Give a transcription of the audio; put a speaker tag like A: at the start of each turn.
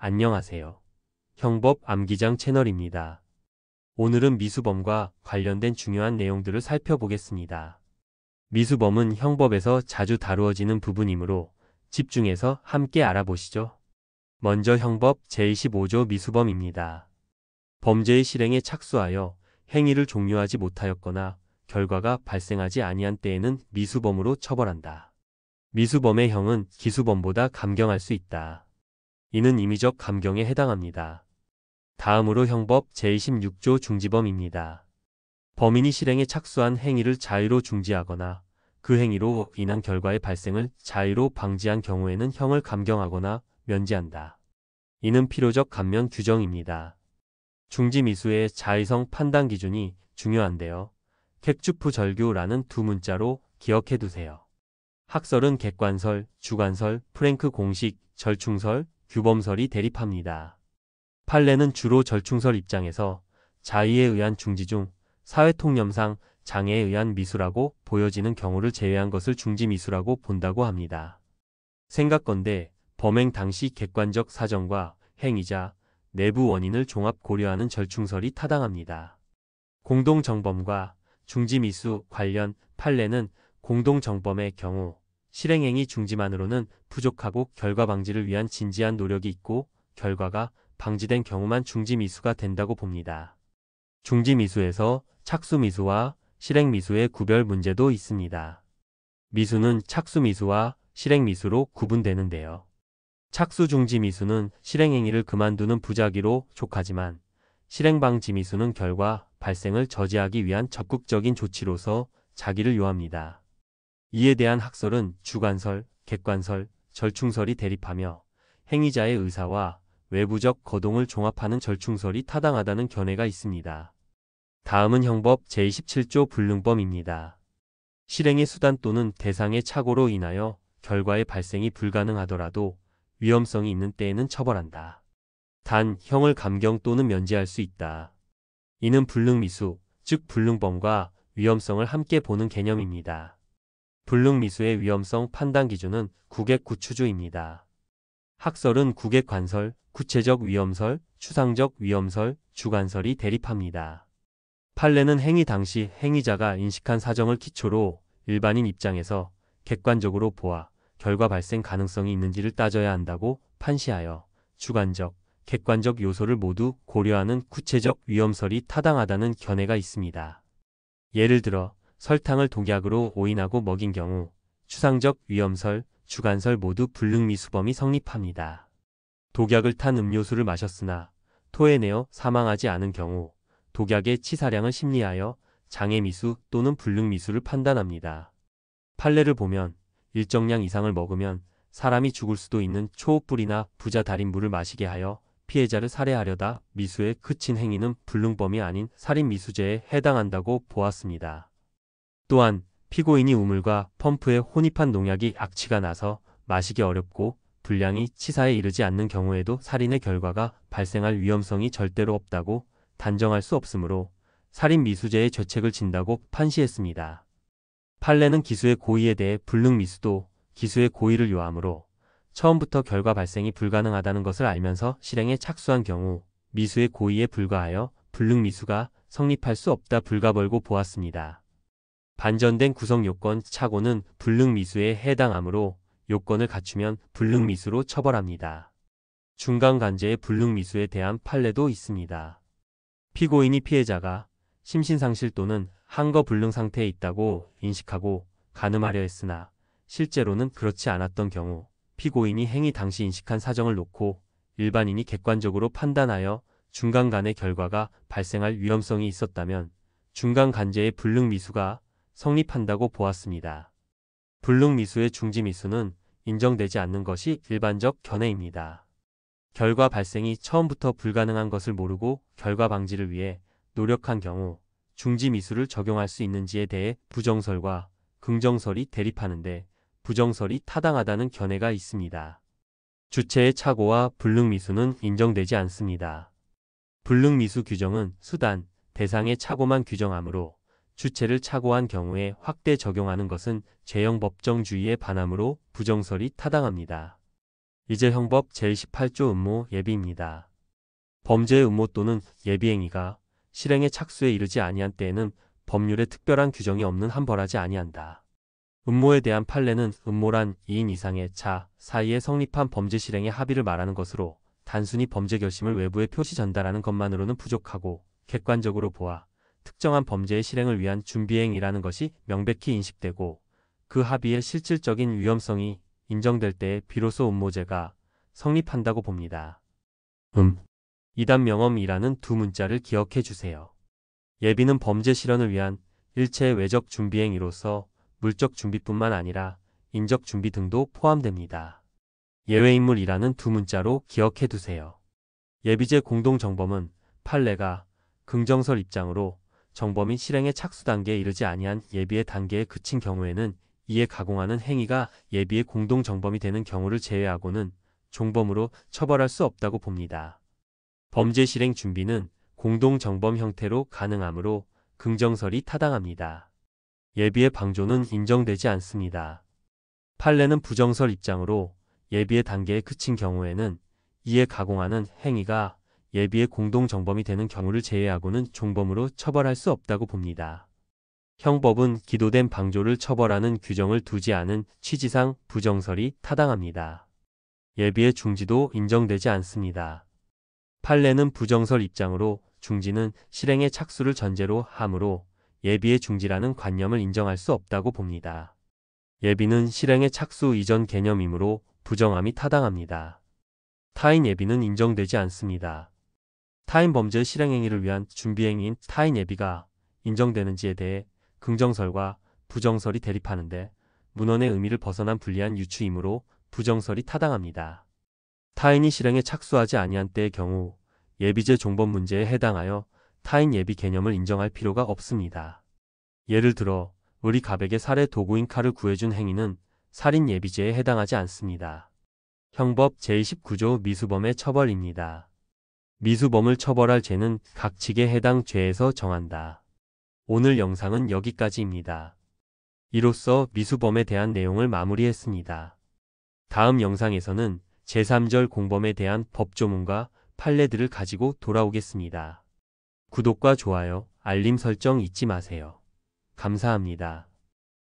A: 안녕하세요. 형법 암기장 채널입니다. 오늘은 미수범과 관련된 중요한 내용들을 살펴보겠습니다. 미수범은 형법에서 자주 다루어지는 부분이므로 집중해서 함께 알아보시죠. 먼저 형법 제25조 미수범입니다. 범죄의 실행에 착수하여 행위를 종료하지 못하였거나 결과가 발생하지 아니한 때에는 미수범으로 처벌한다. 미수범의 형은 기수범보다 감경할 수 있다. 이는 임의적 감경에 해당합니다. 다음으로 형법 제26조 중지범입니다. 범인이 실행에 착수한 행위를 자의로 중지하거나 그 행위로 인한 결과의 발생을 자의로 방지한 경우에는 형을 감경하거나 면제한다. 이는 필요적 감면 규정입니다. 중지미수의 자의성 판단 기준이 중요한데요. 객주푸절규라는 두 문자로 기억해 두세요. 학설은 객관설, 주관설, 프랭크 공식, 절충설, 규범설이 대립합니다. 판례는 주로 절충설 입장에서 자의에 의한 중지 중 사회통념상 장애에 의한 미수라고 보여지는 경우를 제외한 것을 중지미수라고 본다고 합니다. 생각건대 범행 당시 객관적 사정과 행위자, 내부 원인을 종합 고려하는 절충설이 타당합니다. 공동정범과 중지미수 관련 판례는 공동정범의 경우 실행행위 중지만으로는 부족하고 결과 방지를 위한 진지한 노력이 있고 결과가 방지된 경우만 중지미수가 된다고 봅니다. 중지미수에서 착수미수와 실행미수의 구별 문제도 있습니다. 미수는 착수미수와 실행미수로 구분되는데요. 착수중지미수는 실행행위를 그만두는 부작위로 족하지만 실행방지미수는 결과 발생을 저지하기 위한 적극적인 조치로서 자기를 요합니다. 이에 대한 학설은 주관설, 객관설, 절충설이 대립하며 행위자의 의사와 외부적 거동을 종합하는 절충설이 타당하다는 견해가 있습니다. 다음은 형법 제27조 불능범입니다. 실행의 수단 또는 대상의 착오로 인하여 결과의 발생이 불가능하더라도 위험성이 있는 때에는 처벌한다. 단, 형을 감경 또는 면제할 수 있다. 이는 불능미수, 즉 불능범과 위험성을 함께 보는 개념입니다. 불능미수의 위험성 판단 기준은 구객구추주입니다. 학설은 구객관설, 구체적 위험설, 추상적 위험설, 주관설이 대립합니다. 판례는 행위 당시 행위자가 인식한 사정을 기초로 일반인 입장에서 객관적으로 보아 결과 발생 가능성이 있는지를 따져야 한다고 판시하여 주관적, 객관적 요소를 모두 고려하는 구체적 위험설이 타당하다는 견해가 있습니다. 예를 들어 설탕을 독약으로 오인하고 먹인 경우 추상적 위험설, 주관설 모두 불능미수범이 성립합니다. 독약을 탄 음료수를 마셨으나 토해내어 사망하지 않은 경우 독약의 치사량을 심리하여 장애미수 또는 불능미수를 판단합니다. 판례를 보면 일정량 이상을 먹으면 사람이 죽을 수도 있는 초옥불이나 부자달인물을 마시게 하여 피해자를 살해하려다 미수에 그친 행위는 불능범이 아닌 살인미수죄에 해당한다고 보았습니다. 또한 피고인이 우물과 펌프에 혼입한 농약이 악취가 나서 마시기 어렵고 분량이 치사에 이르지 않는 경우에도 살인의 결과가 발생할 위험성이 절대로 없다고 단정할 수 없으므로 살인미수죄의 죄책을 진다고 판시했습니다. 판례는 기수의 고의에 대해 불능미수도 기수의 고의를 요하므로 처음부터 결과 발생이 불가능하다는 것을 알면서 실행에 착수한 경우 미수의 고의에 불과하여 불능미수가 성립할 수 없다 불가벌고 보았습니다. 반전된 구성 요건 착오는 불능미수에 해당하므로 요건을 갖추면 불능미수로 처벌합니다. 중간간제의 불능미수에 대한 판례도 있습니다. 피고인이 피해자가 심신상실 또는 항거불능 상태에 있다고 인식하고 간음하려 했으나 실제로는 그렇지 않았던 경우 피고인이 행위 당시 인식한 사정을 놓고 일반인이 객관적으로 판단하여 중간간의 결과가 발생할 위험성이 있었다면 중간간제의 불능미수가 성립한다고 보았습니다. 불능미수의 중지미수는 인정되지 않는 것이 일반적 견해입니다. 결과 발생이 처음부터 불가능한 것을 모르고 결과 방지를 위해 노력한 경우 중지미수를 적용할 수 있는지에 대해 부정설과 긍정설이 대립하는데 부정설이 타당하다는 견해가 있습니다. 주체의 착오와 불능미수는 인정되지 않습니다. 불능미수 규정은 수단, 대상의 착오만 규정하므로 주체를 착오한 경우에 확대 적용하는 것은 죄형 법정주의에 반하므로 부정설이 타당합니다. 이제 형법 제18조 음모 예비입니다. 범죄의 음모 또는 예비행위가 실행의 착수에 이르지 아니한 때에는 법률에 특별한 규정이 없는 한 벌하지 아니한다. 음모에 대한 판례는 음모란 2인 이상의 자 사이에 성립한 범죄 실행의 합의를 말하는 것으로 단순히 범죄 결심을 외부에 표시 전달하는 것만으로는 부족하고 객관적으로 보아 특정한 범죄의 실행을 위한 준비행위라는 것이 명백히 인식되고 그 합의의 실질적인 위험성이 인정될 때에 비로소 음모죄가 성립한다고 봅니다. 이단 명엄이라는 두 문자를 기억해 주세요. 예비는 범죄 실현을 위한 일체의 외적 준비행위로서 물적 준비뿐만 아니라 인적 준비 등도 포함됩니다. 예외인물이라는 두 문자로 기억해 두세요. 예비죄 공동정범은 판례가 긍정설 입장으로 정범이 실행의 착수 단계에 이르지 아니한 예비의 단계에 그친 경우에는 이에 가공하는 행위가 예비의 공동정범이 되는 경우를 제외하고는 종범으로 처벌할 수 없다고 봅니다. 범죄 실행 준비는 공동정범 형태로 가능하므로 긍정설이 타당합니다. 예비의 방조는 인정되지 않습니다. 판례는 부정설 입장으로 예비의 단계에 그친 경우에는 이에 가공하는 행위가 예비의 공동정범이 되는 경우를 제외하고는 종범으로 처벌할 수 없다고 봅니다. 형법은 기도된 방조를 처벌하는 규정을 두지 않은 취지상 부정설이 타당합니다. 예비의 중지도 인정되지 않습니다. 판례는 부정설 입장으로 중지는 실행의 착수를 전제로 하므로 예비의 중지라는 관념을 인정할 수 없다고 봅니다. 예비는 실행의 착수 이전 개념이므로 부정함이 타당합니다. 타인 예비는 인정되지 않습니다. 타인 범죄 실행행위를 위한 준비행위인 타인 예비가 인정되는지에 대해 긍정설과 부정설이 대립하는데 문헌의 의미를 벗어난 불리한 유추이므로 부정설이 타당합니다. 타인이 실행에 착수하지 아니한 때의 경우 예비죄 종범 문제에 해당하여 타인 예비 개념을 인정할 필요가 없습니다. 예를 들어 우리 갑에게 살해 도구인 칼을 구해준 행위는 살인 예비죄에 해당하지 않습니다. 형법 제29조 미수범의 처벌입니다. 미수범을 처벌할 죄는 각 직에 해당 죄에서 정한다. 오늘 영상은 여기까지입니다. 이로써 미수범에 대한 내용을 마무리했습니다. 다음 영상에서는 제3절 공범에 대한 법조문과 판례들을 가지고 돌아오겠습니다. 구독과 좋아요, 알림 설정 잊지 마세요. 감사합니다.